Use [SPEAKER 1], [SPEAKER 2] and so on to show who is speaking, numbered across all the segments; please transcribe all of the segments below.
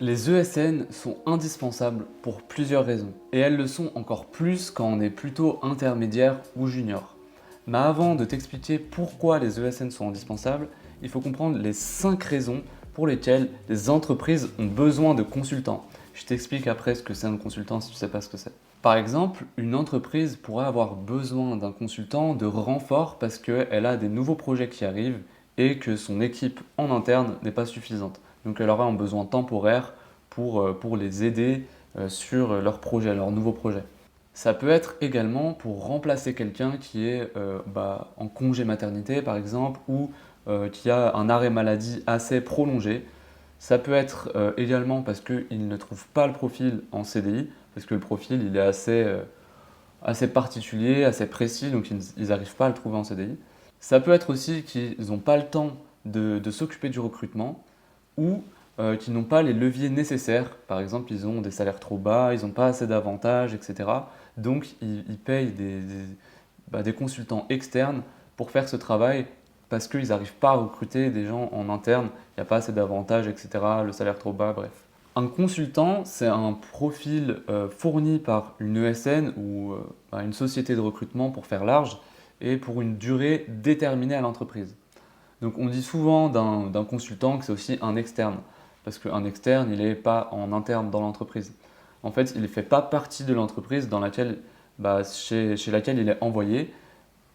[SPEAKER 1] Les ESN sont indispensables pour plusieurs raisons, et elles le sont encore plus quand on est plutôt intermédiaire ou junior. Mais avant de t'expliquer pourquoi les ESN sont indispensables, il faut comprendre les 5 raisons pour lesquelles les entreprises ont besoin de consultants. Je t'explique après ce que c'est un consultant si tu ne sais pas ce que c'est. Par exemple, une entreprise pourrait avoir besoin d'un consultant de renfort parce qu'elle a des nouveaux projets qui arrivent et que son équipe en interne n'est pas suffisante. Donc elle aura un besoin temporaire pour les aider sur leurs projets, leurs nouveaux projets. Ça peut être également pour remplacer quelqu'un qui est en congé maternité par exemple ou qui a un arrêt maladie assez prolongé. Ça peut être également parce qu'ils ne trouvent pas le profil en CDI, parce que le profil il est assez particulier, assez précis, donc ils n'arrivent pas à le trouver en CDI. Ça peut être aussi qu'ils n'ont pas le temps de s'occuper du recrutement ou qui n'ont pas les leviers nécessaires. Par exemple, ils ont des salaires trop bas, ils n'ont pas assez d'avantages, etc. Donc, ils payent des consultants externes pour faire ce travail parce qu'ils n'arrivent pas à recruter des gens en interne. Il n'y a pas assez d'avantages, etc. Le salaire trop bas, bref. Un consultant, c'est un profil fourni par une ESN ou une société de recrutement pour faire large et pour une durée déterminée à l'entreprise. Donc on dit souvent d'un consultant que c'est aussi un externe, parce qu'un externe, il n'est pas en interne dans l'entreprise. En fait, il ne fait pas partie de l'entreprise chez laquelle il est envoyé,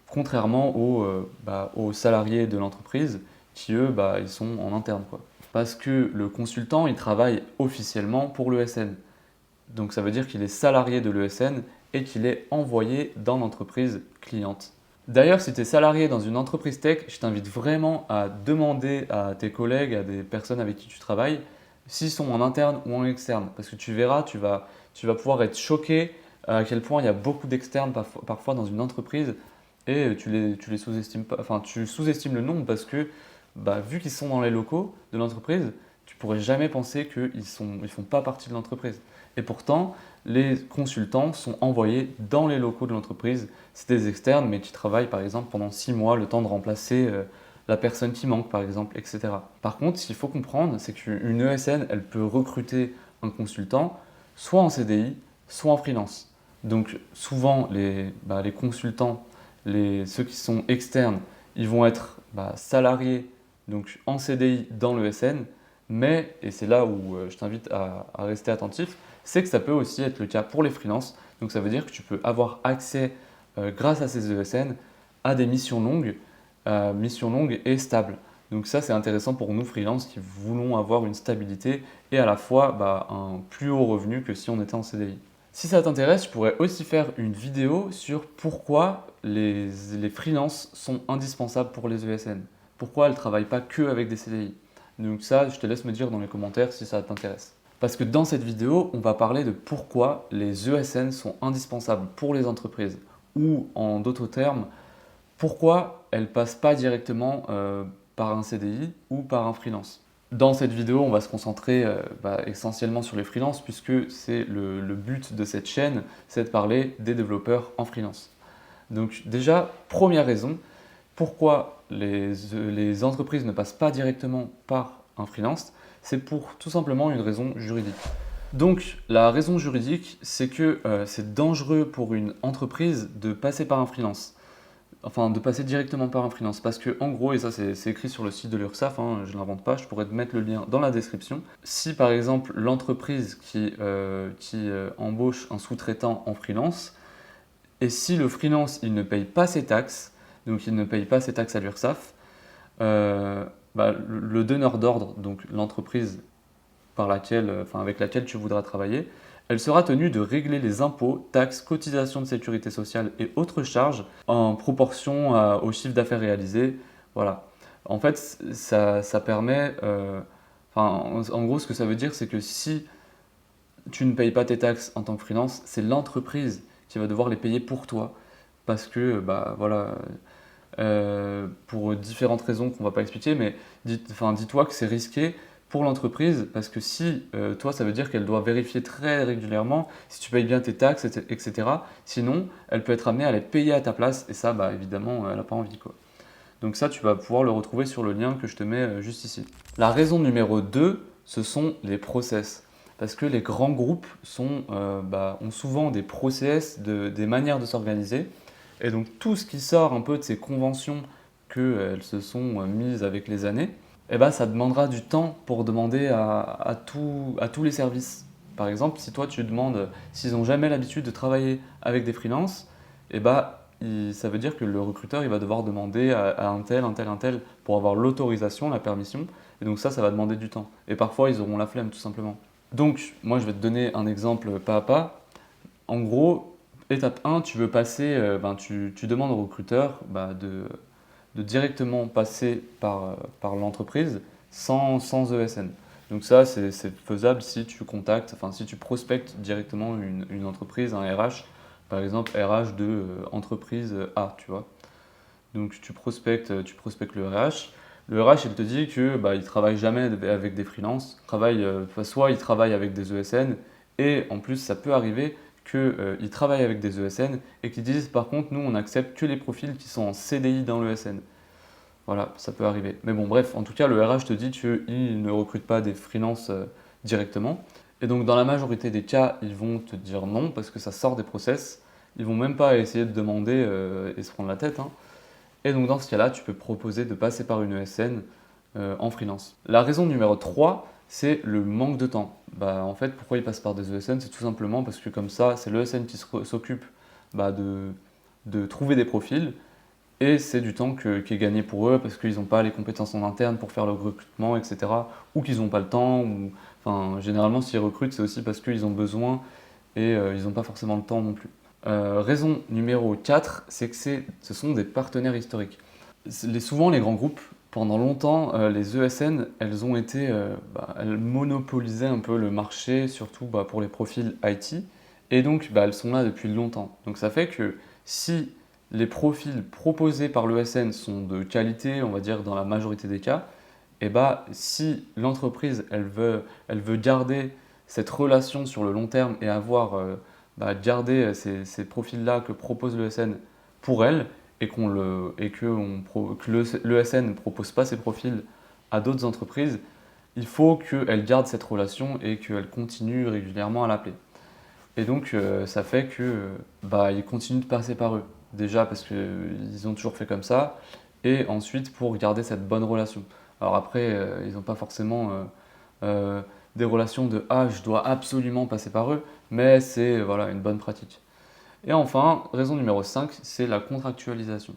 [SPEAKER 1] contrairement aux salariés de l'entreprise qui, eux, ils sont en interne, quoi. Parce que le consultant, il travaille officiellement pour l'ESN. Donc ça veut dire qu'il est salarié de l'ESN et qu'il est envoyé dans l'entreprise cliente. D'ailleurs, si tu es salarié dans une entreprise tech, je t'invite vraiment à demander à tes collègues, à des personnes avec qui tu travailles, s'ils sont en interne ou en externe. Parce que tu verras, tu vas pouvoir être choqué à quel point il y a beaucoup d'externes parfois dans une entreprise et tu les sous-estimes pas, enfin tu sous-estimes le nombre parce que vu qu'ils sont dans les locaux de l'entreprise, tu pourrais jamais penser qu'ils font pas partie de l'entreprise. Et pourtant, les consultants sont envoyés dans les locaux de l'entreprise. C'est des externes, mais qui travaillent par exemple pendant 6 mois, le temps de remplacer la personne qui manque par exemple, etc. Par contre, ce qu'il faut comprendre, c'est qu'une ESN, elle peut recruter un consultant soit en CDI, soit en freelance. Donc souvent, les consultants, ceux qui sont externes, ils vont être salariés donc en CDI dans l'ESN, mais, et c'est là où je t'invite à rester attentif, c'est que ça peut aussi être le cas pour les freelances. Donc ça veut dire que tu peux avoir accès, grâce à ces ESN, à des missions longues et stables. Donc ça, c'est intéressant pour nous freelances qui voulons avoir une stabilité et à la fois un plus haut revenu que si on était en CDI. Si ça t'intéresse, je pourrais aussi faire une vidéo sur pourquoi les freelances sont indispensables pour les ESN. Pourquoi elles ne travaillent pas que avec des CDI. Donc ça, je te laisse me dire dans les commentaires si ça t'intéresse. Parce que dans cette vidéo, on va parler de pourquoi les ESN sont indispensables pour les entreprises. Ou en d'autres termes, pourquoi elles ne passent pas directement par un CDI ou par un freelance. Dans cette vidéo, on va se concentrer essentiellement sur les freelances puisque c'est le but de cette chaîne, c'est de parler des développeurs en freelance. Donc déjà, première raison, pourquoi les entreprises ne passent pas directement par un freelance, c'est pour tout simplement une raison juridique. Donc la raison juridique, c'est que c'est dangereux pour une entreprise de passer par un freelance. Enfin, de passer directement par un freelance. Parce que, en gros, et ça c'est écrit sur le site de l'URSSAF, je ne l'invente pas, je pourrais te mettre le lien dans la description. Si par exemple l'entreprise qui embauche un sous-traitant en freelance, et si le freelance il ne paye pas ses taxes, donc il ne paye pas ses taxes à l'URSSAF, le donneur d'ordre, donc l'entreprise avec laquelle tu voudras travailler, elle sera tenue de régler les impôts, taxes, cotisations de sécurité sociale et autres charges en proportion au chiffre d'affaires réalisé. Voilà. En fait, ça permet. En gros, ce que ça veut dire, c'est que si tu ne payes pas tes taxes en tant que freelance, c'est l'entreprise qui va devoir les payer pour toi. Parce que, pour différentes raisons qu'on ne va pas expliquer, mais dis-toi que c'est risqué pour l'entreprise parce que si toi, ça veut dire qu'elle doit vérifier très régulièrement si tu payes bien tes taxes, etc. Sinon, elle peut être amenée à les payer à ta place et ça, évidemment, elle n'a pas envie, quoi. Donc ça, tu vas pouvoir le retrouver sur le lien que je te mets juste ici. La raison numéro 2 ce sont les process. Parce que les grands groupes ont souvent des process, des manières de s'organiser. Et donc tout ce qui sort un peu de ces conventions qu'elles se sont mises avec les années, eh ben, ça demandera du temps pour demander à tous les services. Par exemple, si toi tu demandes, s'ils n'ont jamais l'habitude de travailler avec des freelances, eh ben, ça veut dire que le recruteur il va devoir demander à un tel pour avoir l'autorisation, la permission. Et donc ça va demander du temps. Et parfois, ils auront la flemme tout simplement. Donc, moi, je vais te donner un exemple pas à pas. En gros, étape 1, tu veux passer, tu demandes au recruteur de directement passer par l'entreprise sans ESN. Donc ça, c'est faisable si tu contactes, enfin si tu prospectes directement une entreprise, un RH, par exemple RH de entreprise A, tu vois. Donc tu prospectes le RH. Le RH, il te dit que il travaille jamais avec des freelances, soit il travaille avec des ESN, et en plus ça peut arriver qu'ils travaillent avec des ESN et qu'ils disent par contre nous on accepte que les profils qui sont en CDI dans l'ESN. Voilà, ça peut arriver. Mais bon, bref, en tout cas, le RH te dit qu'il ne recrute pas des freelances directement. Et donc, dans la majorité des cas, ils vont te dire non parce que ça sort des process. Ils vont même pas essayer de demander et se prendre la tête, hein. Et donc, dans ce cas-là, tu peux proposer de passer par une ESN en freelance. La raison numéro 3, c'est le manque de temps. En fait, pourquoi ils passent par des ESN? C'est tout simplement parce que comme ça, c'est l'ESN qui s'occupe de trouver des profils. Et c'est du temps qui est gagné pour eux parce qu'ils n'ont pas les compétences en interne pour faire le recrutement, etc. Ou qu'ils n'ont pas le temps. Enfin, généralement, s'ils recrutent, c'est aussi parce qu'ils ont besoin et ils n'ont pas forcément le temps non plus. Raison numéro 4, c'est que ce sont des partenaires historiques. Souvent, les grands groupes, pendant longtemps, les ESN, elles monopolisaient un peu le marché, surtout pour les profils IT. Et donc, elles sont là depuis longtemps. Donc, ça fait que si les profils proposés par l'ESN sont de qualité, on va dire dans la majorité des cas, et si l'entreprise elle veut garder cette relation sur le long terme et avoir garder ces profils-là que propose l'ESN pour elle et que l'ESN ne propose pas ces profils à d'autres entreprises, il faut qu'elle garde cette relation et qu'elle continue régulièrement à l'appeler. Et donc, ça fait que ils continuent de passer par eux. Déjà parce qu'ils ont toujours fait comme ça, et ensuite pour garder cette bonne relation. Alors après, ils n'ont pas forcément des relations de «ah, je dois absolument passer par eux», mais c'est voilà, une bonne pratique. Et enfin, raison numéro 5, c'est la contractualisation.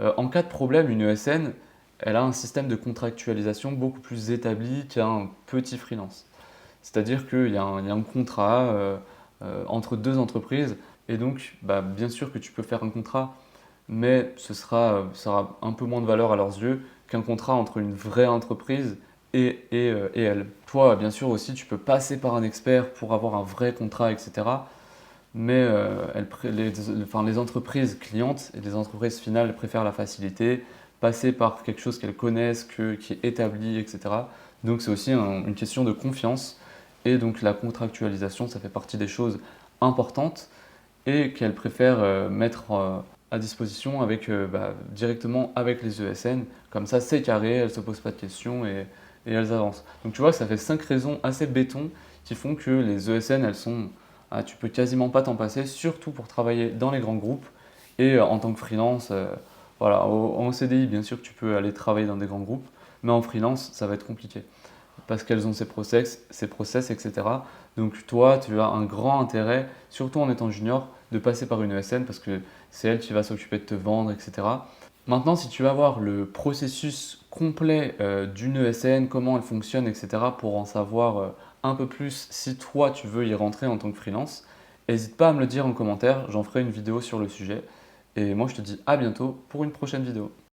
[SPEAKER 1] En cas de problème, une ESN, elle a un système de contractualisation beaucoup plus établi qu'un petit freelance. C'est-à-dire qu'il y a un contrat entre deux entreprises, et donc bien sûr que tu peux faire un contrat, mais ça aura un peu moins de valeur à leurs yeux qu'un contrat entre une vraie entreprise et elle. Toi, bien sûr aussi, tu peux passer par un expert pour avoir un vrai contrat, etc. Mais les entreprises clientes et les entreprises finales préfèrent la facilité, passer par quelque chose qu'elles connaissent, qui est établi, etc. Donc c'est aussi une question de confiance. Et donc la contractualisation, ça fait partie des choses importantes et qu'elles préfèrent mettre à disposition directement avec les ESN. Comme ça, c'est carré, elles ne se posent pas de questions et elles avancent. Donc tu vois, ça fait 5 raisons assez béton qui font que les ESN, tu peux quasiment pas t'en passer, surtout pour travailler dans les grands groupes et en tant que freelance. Voilà, en CDI, bien sûr que tu peux aller travailler dans des grands groupes, mais en freelance, ça va être compliqué parce qu'elles ont ces process, etc. Donc toi, tu as un grand intérêt, surtout en étant junior, de passer par une ESN parce que c'est elle qui va s'occuper de te vendre, etc. Maintenant, si tu vas voir le processus complet d'une ESN, comment elle fonctionne, etc., pour en savoir un peu plus si toi, tu veux y rentrer en tant que freelance, n'hésite pas à me le dire en commentaire, j'en ferai une vidéo sur le sujet. Et moi, je te dis à bientôt pour une prochaine vidéo.